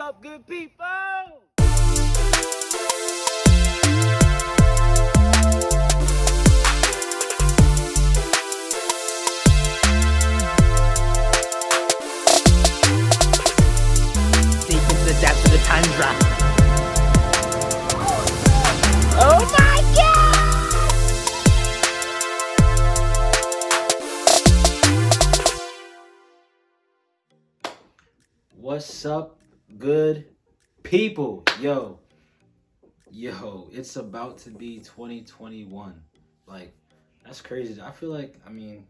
up, good people? Deep into the depths of the tundra. Oh my god! What's up, good people? Yo, it's about to be 2021. Like, that's crazy. I feel like,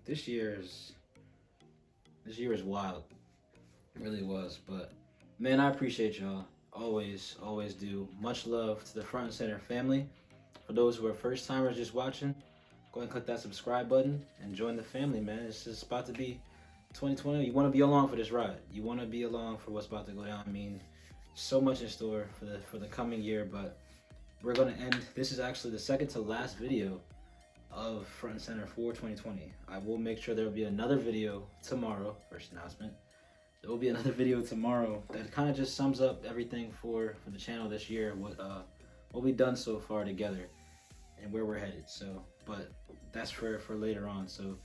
this year is wild. It really was. But man, I appreciate y'all. Always, always do. Much love to the Front and Center family. For those who are first timers just watching, go ahead and click that subscribe button and join the family, man. It's just about to be 2020. You want to be along for this ride. You want to be along for what's about to go down. So much in store for the coming year, but we're gonna end. This is actually the second to last video of Front and Center for 2020. I will make sure there will be another video tomorrow. First announcement. There will be another video tomorrow that kind of just sums up everything for the channel this year, what we've done so far together and where we're headed. So, but that's for later on. So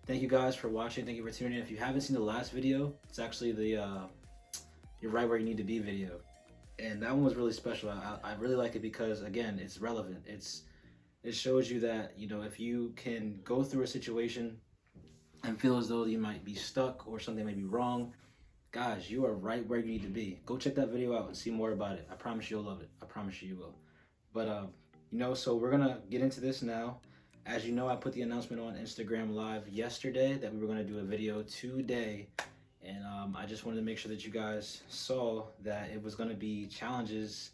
thank you guys for watching. Thank you for tuning in. If you haven't seen the last video, it's actually the you're right where you need to be video, and that one was really special. I really like it because, again, it's relevant. It shows you that, if you can go through a situation and feel as though you might be stuck or something may be wrong, guys, you are right where you need to be. Go check that video out and see more about it. I promise you'll love it. I promise you will. But so we're gonna get into this now. As you know, I put the announcement on Instagram Live yesterday that we were gonna do a video today, and I just wanted to make sure that you guys saw that it was gonna be Challenges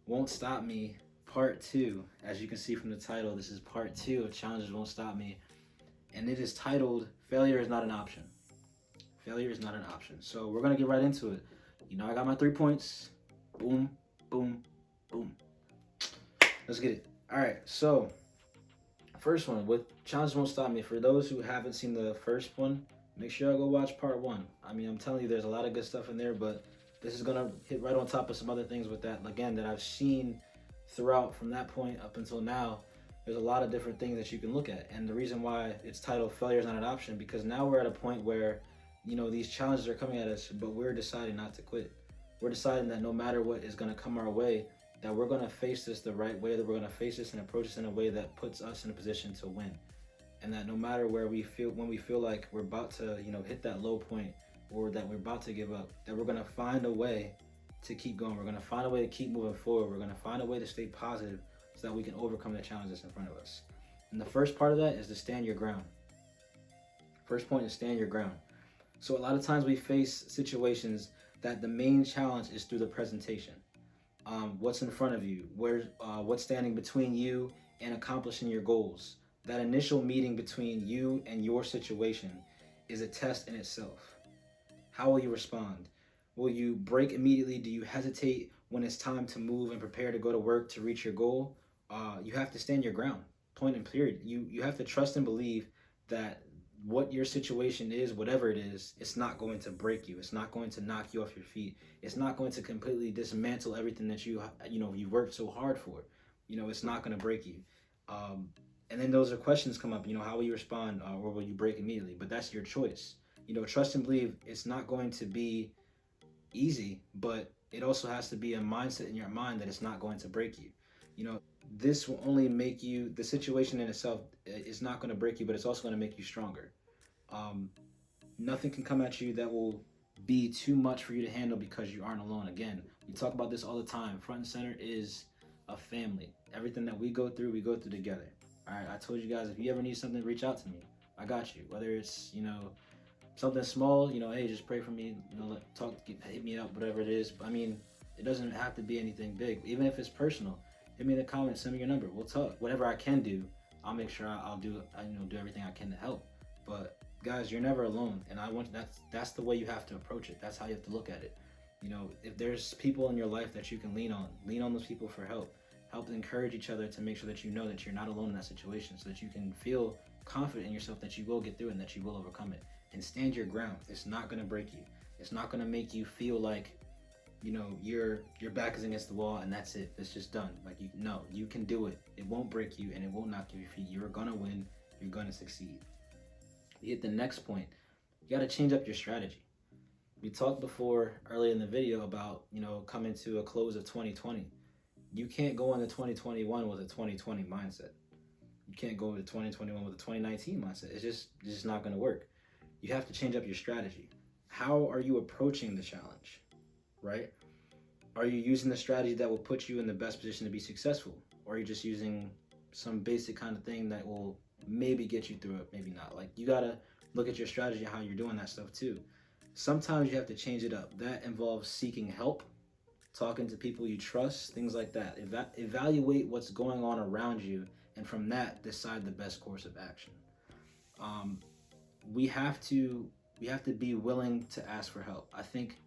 Won't Stop Me Part 2. As you can see from the title, this is Part 2 of Challenges Won't Stop Me, and it is titled Failure is Not an Option. Failure is not an option. So we're gonna get right into it. I got my 3 points. Boom, boom, boom. Let's get it. All right, so first one, with Challenges Won't Stop Me. For those who haven't seen the first one, make sure I go watch part 1. I'm telling you, there's a lot of good stuff in there, but this is gonna hit right on top of some other things with that, again, that I've seen throughout from that point up until now. There's a lot of different things that you can look at, and the reason why it's titled Failure is Not an Option, because now we're at a point where these challenges are coming at us, but we're deciding not to quit. We're deciding that no matter what is going to come our way, that we're going to face this the right way, that we're going to face this and approach this in a way that puts us in a position to win. And that no matter when we feel like we're about to, hit that low point, or that we're about to give up, that we're going to find a way to keep going. We're going to find a way to keep moving forward. We're going to find a way to stay positive so that we can overcome the challenges in front of us. And the first part of that is to stand your ground. First point is stand your ground. So a lot of times we face situations that the main challenge is through the presentation. What's in front of you? What's standing between you and accomplishing your goals? That initial meeting between you and your situation is a test in itself. How will you respond? Will you break immediately? Do you hesitate when it's time to move and prepare to go to work to reach your goal? You have to stand your ground, point and period. You have to trust and believe that what your situation is, whatever it is, it's not going to break you. It's not going to knock you off your feet. It's not going to completely dismantle everything that you worked so hard for. It's not going to break you. And then those are questions come up. How will you respond, or will you break immediately? But that's your choice. Trust and believe it's not going to be easy, but it also has to be a mindset in your mind that it's not going to break you. This will only make you, the situation in itself is not going to break you, but it's also going to make you stronger. Nothing can come at you that will be too much for you to handle because you aren't alone. Again, we talk about this all the time. Front and Center is a family. Everything that we go through together. All right, I told you guys, if you ever need something, reach out to me. I got you. Whether it's, something small, hey, just pray for me, hit me up, whatever it is. It doesn't have to be anything big. Even if it's personal, hit me in the comments, send me your number. We'll talk. Whatever I can do, I'll make sure I'll do everything I can to help. But guys, you're never alone, and that's the way you have to approach it. That's how you have to look at it. If there's people in your life that you can lean on those people for help. Help encourage each other to make sure that that you're not alone in that situation, so that you can feel confident in yourself that you will get through it and that you will overcome it. And stand your ground. It's not going to break you. It's not going to make you feel like your back is against the wall and that's it. It's just done. Like, you can do it. It won't break you and it won't knock you off your feet. You're gonna win. You're gonna succeed. You hit the next point. You gotta change up your strategy. We talked before earlier in the video about, coming to a close of 2020. You can't go into 2021 with a 2020 mindset. You can't go into 2021 with a 2019 mindset. It's just not gonna work. You have to change up your strategy. How are you approaching the challenge, right? Are you using the strategy that will put you in the best position to be successful? Or are you just using some basic kind of thing that will maybe get you through it, maybe not? Like, you gotta look at your strategy and how you're doing that stuff too. Sometimes you have to change it up. That involves seeking help, talking to people you trust, things like that. Evaluate what's going on around you, and from that, decide the best course of action. We have to be willing to ask for help. I think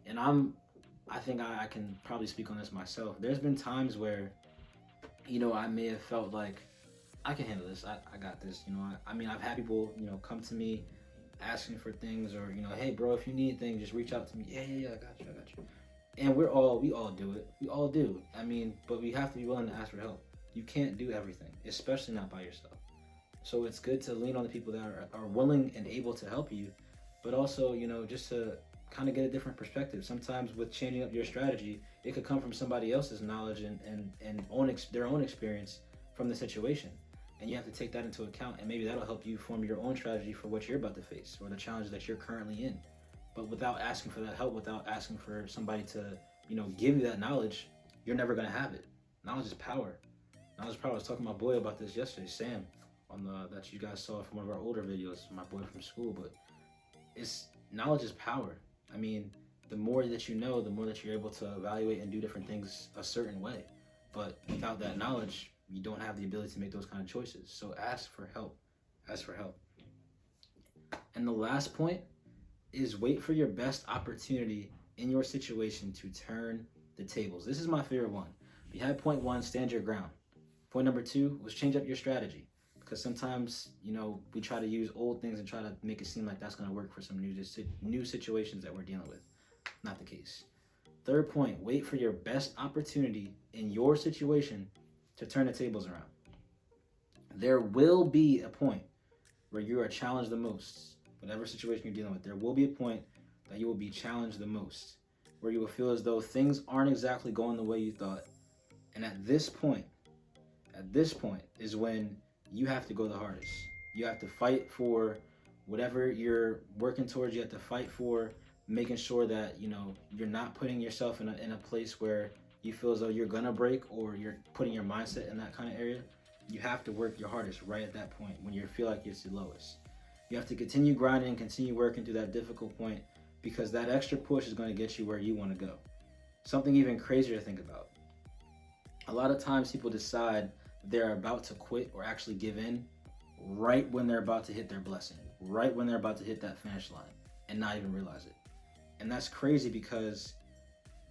I can probably speak on this myself. There's been times where, I may have felt like I can handle this. I got this. I've had people, come to me asking for things, or, hey bro, if you need anything, just reach out to me. Yeah, I got you. And we all do it. We all do. But we have to be willing to ask for help. You can't do everything, especially not by yourself. So it's good to lean on the people that are willing and able to help you, but also, just to kind of get a different perspective. Sometimes with changing up your strategy, it could come from somebody else's knowledge and their own experience from the situation. And you have to take that into account, and maybe that'll help you form your own strategy for what you're about to face or the challenges that you're currently in. But without asking for that help, without asking for somebody to, give you that knowledge, you're never gonna have it. Knowledge is power. Knowledge is power. I was talking to my boy about this yesterday, Sam, that you guys saw from one of our older videos, my boy from school. But knowledge is power. The more that you know, the more that you're able to evaluate and do different things a certain way. But without that knowledge, you don't have the ability to make those kind of choices. So ask for help. Ask for help. And the last point is wait for your best opportunity in your situation to turn the tables. This is my favorite one. We had point 1, stand your ground. Point number 2 was change up your strategy. Because sometimes, we try to use old things and try to make it seem like that's going to work for some new situations that we're dealing with. Not the case. Third point, wait for your best opportunity in your situation to turn the tables around. There will be a point where you are challenged the most. Whatever situation you're dealing with, there will be a point that you will be challenged the most, where you will feel as though things aren't exactly going the way you thought. And at this point is when you have to go the hardest. You have to fight for whatever you're working towards. You have to fight for making sure that, you're not putting yourself in a place where you feel as though you're gonna break, or you're putting your mindset in that kind of area. You have to work your hardest right at that point when you feel like it's the lowest. You have to continue grinding, continue working through that difficult point, because that extra push is going to get you where you want to go. Something even crazier to think about. A lot of times people decide they're about to quit or actually give in right when they're about to hit their blessing, right when they're about to hit that finish line, and not even realize it. And that's crazy, because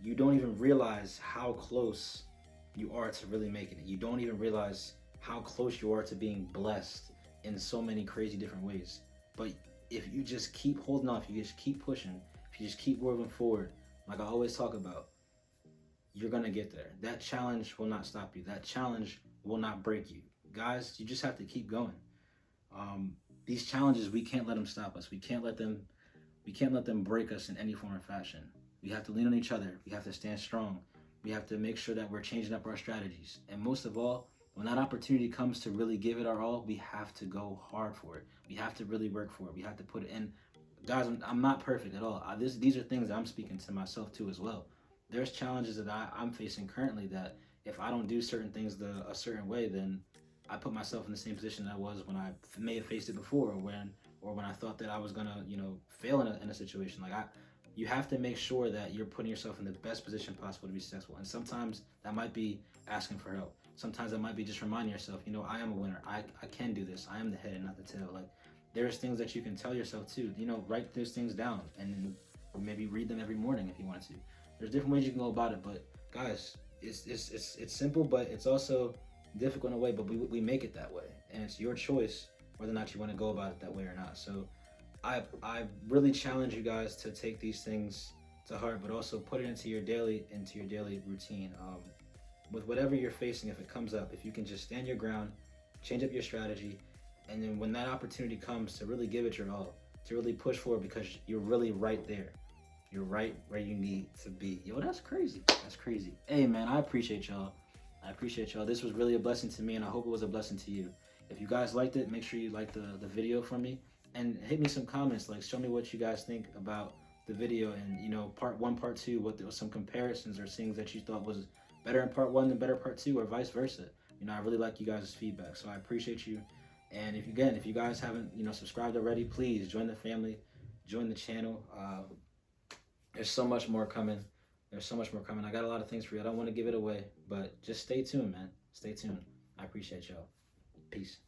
you don't even realize how close you are to really making it. You don't even realize how close you are to being blessed in so many crazy different ways. But if you just keep holding on, if you just keep pushing, if you just keep moving forward, like I always talk about, you're gonna get there. That challenge will not stop you. That challenge will not break you. Guys, you just have to keep going. These challenges, we can't let them stop us. We can't let them break us in any form or fashion. We have to lean on each other. We have to stand strong. We have to make sure that we're changing up our strategies. And most of all, when that opportunity comes to really give it our all, we have to go hard for it. We have to really work for it. We have to put it in. Guys, I'm not perfect at all. These are things that I'm speaking to myself too as well. There's challenges that I'm facing currently that if I don't do certain things a certain way, then I put myself in the same position I was when I may have faced it before, or when I thought that I was gonna, fail in a situation. You have to make sure that you're putting yourself in the best position possible to be successful. And sometimes that might be asking for help. Sometimes that might be just reminding yourself, I am a winner. I can do this. I am the head and not the tail. There's things that you can tell yourself too. Write those things down and maybe read them every morning if you want to. There's different ways you can go about it. But guys, it's simple, but it's also difficult in a way. But we make it that way, and it's your choice whether or not you want to go about it that way or not. So I really challenge you guys to take these things to heart, but also put it into your daily routine. With whatever you're facing, if it comes up, if you can just stand your ground, change up your strategy, and then when that opportunity comes, to really give it your all, to really push forward, because you're really right there. You're right where you need to be. Yo, that's crazy. That's crazy. Hey, man, I appreciate y'all. I appreciate y'all. This was really a blessing to me, and I hope it was a blessing to you. If you guys liked it, make sure you like the video from me, and hit me some comments. Like, show me what you guys think about the video, and part one, part two. What there was some comparisons or things that you thought was better in part one than better part two, or vice versa. I really like you guys' feedback, so I appreciate you. And if you guys haven't subscribed already, please join the family, join the channel. There's so much more coming. There's so much more coming. I got a lot of things for you. I don't want to give it away, but just stay tuned, man. Stay tuned. I appreciate y'all. Peace.